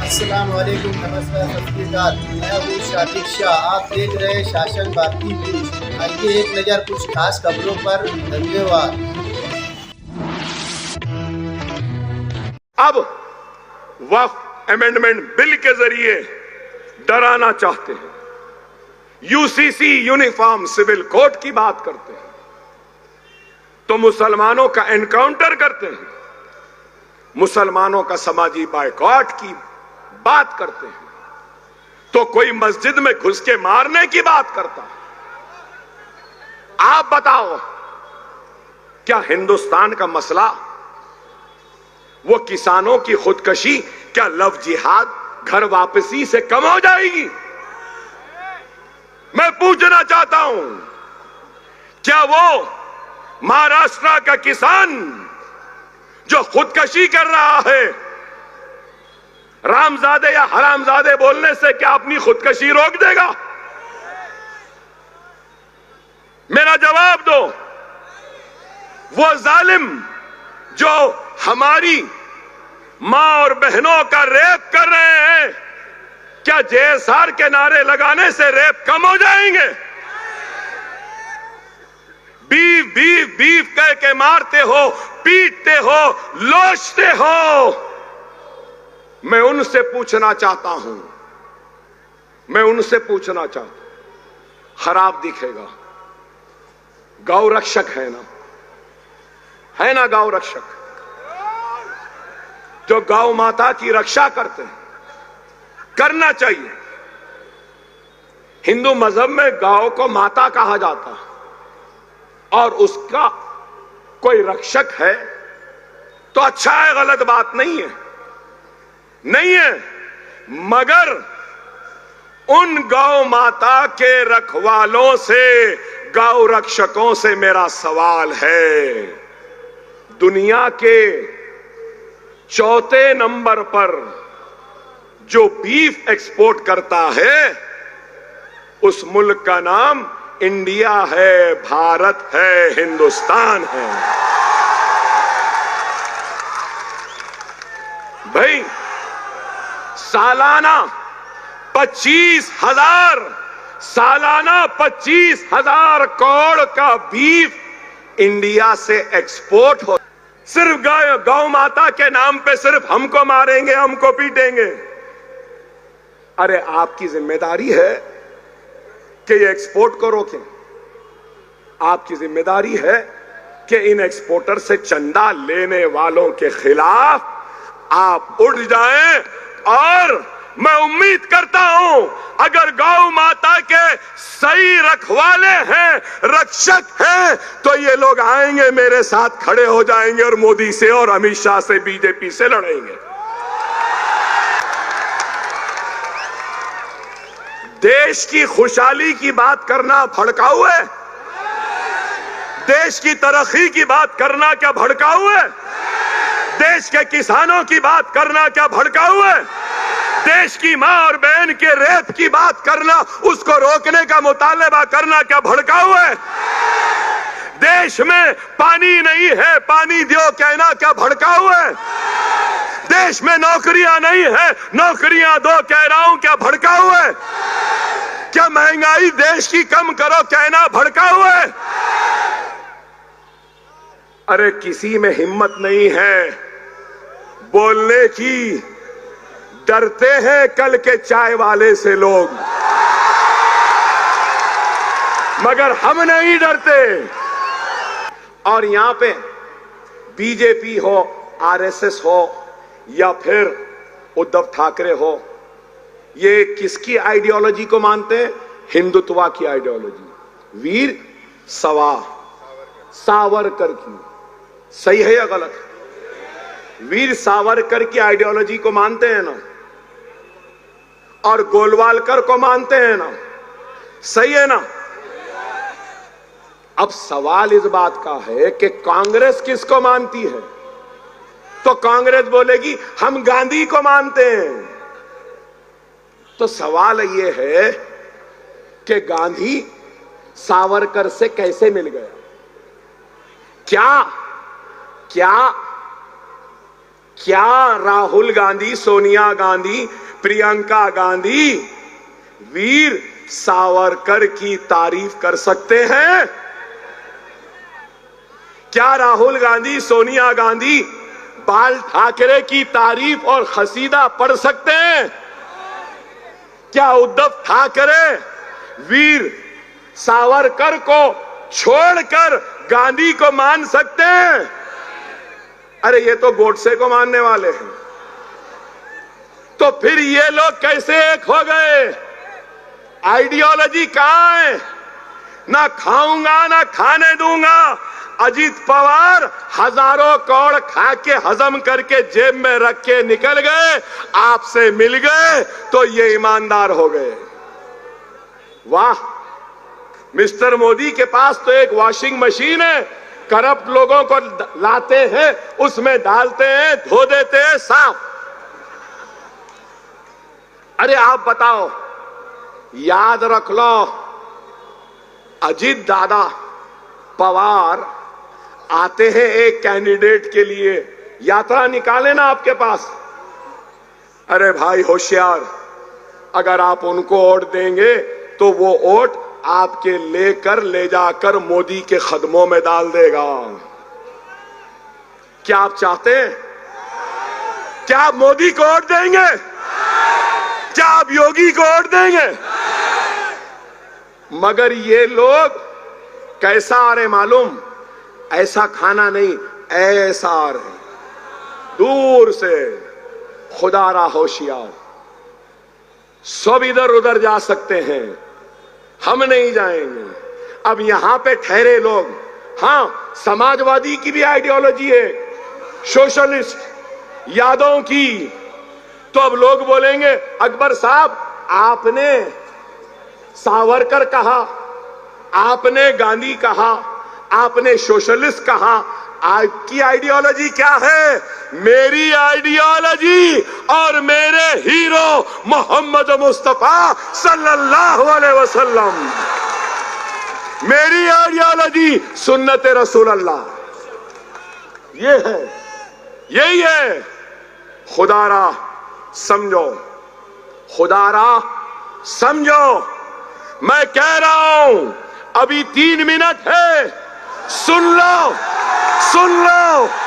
अस्सलाम वालेकुम, नमस्कार, सत श्री अकाल। मैं हूँ शातिक शाह। आप देख रहे हैं शासन भारती न्यूज। आइए एक नज़र कुछ खास खबरों पर। धन्यवाद। अब वक्फ अमेंडमेंट बिल के जरिए डराना चाहते हैं, यूसीसी यूनिफॉर्म सिविल कोड की बात करते हैं, तो मुसलमानों का एनकाउंटर करते हैं, मुसलमानों का समाजी बायकॉट की बात करते हैं, तो कोई मस्जिद में घुस के मारने की बात करता है। आप बताओ, क्या हिंदुस्तान का मसला वो किसानों की खुदकशी, क्या लव जिहाद, घर वापसी से कम हो जाएगी? मैं पूछना चाहता हूं, क्या वो महाराष्ट्र का किसान जो खुदकशी कर रहा है, रामजादे या हरामजादे बोलने से क्या अपनी खुदकशी रोक देगा? मेरा जवाब दो। वो जालिम जो हमारी मां और बहनों का रेप कर रहे हैं, क्या जेएसआर के नारे लगाने से रेप कम हो जाएंगे? बीफ बीफ बीफ कह के मारते हो, पीटते हो, लोचते हो। मैं उनसे पूछना चाहता हूं, खराब दिखेगा। गौ रक्षक है ना गौ रक्षक, जो गौ माता की रक्षा करते हैं, करना चाहिए। हिंदू मजहब में गौ को माता कहा जाता है और उसका कोई रक्षक है तो अच्छा है, गलत बात नहीं है, मगर उन गौ माता के रखवालों से, गौ रक्षकों से मेरा सवाल है। दुनिया के चौथे नंबर पर जो बीफ एक्सपोर्ट करता है, उस मुल्क का नाम इंडिया है, भारत है, हिंदुस्तान है। भाई, सालाना 25,000 करोड़ का बीफ इंडिया से एक्सपोर्ट हो। सिर्फ गौ माता के नाम पे सिर्फ हमको मारेंगे, हमको पीटेंगे। अरे आपकी जिम्मेदारी है कि ये एक्सपोर्ट को रोकें। आपकी जिम्मेदारी है कि इन एक्सपोर्टर से चंदा लेने वालों के खिलाफ आप उठ जाएं। और मैं उम्मीद करता हूं, अगर गौ माता के सही रखवाले हैं, रक्षक हैं, तो ये लोग आएंगे, मेरे साथ खड़े हो जाएंगे और मोदी से और अमित शाह से, बीजेपी से लड़ेंगे। देश की खुशहाली की बात करना भड़काऊ है? देश की तरक्की की बात करना क्या भड़काऊ है? देश के किसानों की बात करना क्या भड़काऊ है? देश की मां और बहन के रेप की बात करना, उसको रोकने का मुतालबा करना क्या भड़काऊ है? देश में पानी नहीं है, पानी दो कहना क्या भड़काऊ है? देश में नौकरियां नहीं है, नौकरियां दो कह रहा हूं, क्या भड़काऊ है? क्या महंगाई देश की कम करो कहना भड़काऊ है? अरे किसी में हिम्मत नहीं है बोलने की, डरते हैं कल के चाय वाले से लोग, मगर हम नहीं डरते। और यहां पे बीजेपी हो, आरएसएस हो या फिर उद्धव ठाकरे हो, ये किसकी आइडियोलॉजी को मानते हैं? हिंदुत्व की आइडियोलॉजी, वीर सावरकर की। सही है या गलत? वीर सावरकर की आइडियोलॉजी को मानते हैं ना, और गोलवालकर को मानते हैं ना। सही है ना? अब सवाल इस बात का है कि कांग्रेस किसको मानती है? तो कांग्रेस बोलेगी हम गांधी को मानते हैं। तो सवाल यह है कि गांधी सावरकर से कैसे मिल गया? क्या क्या राहुल गांधी, सोनिया गांधी, प्रियंका गांधी वीर सावरकर की तारीफ कर सकते हैं? क्या राहुल गांधी, सोनिया गांधी बाल ठाकरे की तारीफ और खसीदा पढ़ सकते हैं? क्या उद्धव ठाकरे वीर सावरकर को छोड़कर गांधी को मान सकते हैं? अरे ये तो गोडसे को मानने वाले हैं। तो फिर ये लोग कैसे एक हो गए? आइडियोलॉजी कहां है? ना खाऊंगा ना खाने दूंगा। अजीत पवार हजारों करोड़ खा के हजम करके जेब में रख के निकल गए, आपसे मिल गए तो ये ईमानदार हो गए। वाह, मिस्टर मोदी के पास तो एक वॉशिंग मशीन है, करप्ट लोगों को लाते हैं, उसमें डालते हैं, धो देते हैं, साफ। अरे आप बताओ, याद रख लो, अजीत दादा पवार आते हैं एक कैंडिडेट के लिए, यात्रा निकाले ना आपके पास। अरे भाई होशियार, अगर आप उनको वोट देंगे तो वो वोट आपके लेकर ले जाकर मोदी के कदमों में डाल देगा। क्या आप चाहते हैं? क्या आप मोदी को वोट देंगे? क्या आप योगी को वोट देंगे? मगर ये लोग कैसा आ रहे मालूम? ऐसा खाना नहीं, ऐसा आ रहे, दूर से। खुदारा होशियार, सब इधर उधर जा सकते हैं, हम नहीं जाएंगे। अब यहां पे ठहरे लोग, हाँ समाजवादी की भी आइडियोलॉजी है, सोशलिस्ट, यादव की। तो अब लोग बोलेंगे अकबर साहब आपने सावरकर कहा, आपने गांधी कहा, आपने सोशलिस्ट कहा, आपकी आइडियोलॉजी क्या है? मेरी आइडियोलॉजी और मेरे हीरो मोहम्मद मुस्तफा सल्लल्लाहु अलैहि वसल्लम, मेरी आइडियोलॉजी सुन्नत रसूल अल्लाह, ये है, यही है। खुदारा समझो, खुदारा समझो, मैं कह रहा हूं, अभी 3 मिनट है, सुन लो, सुन लो।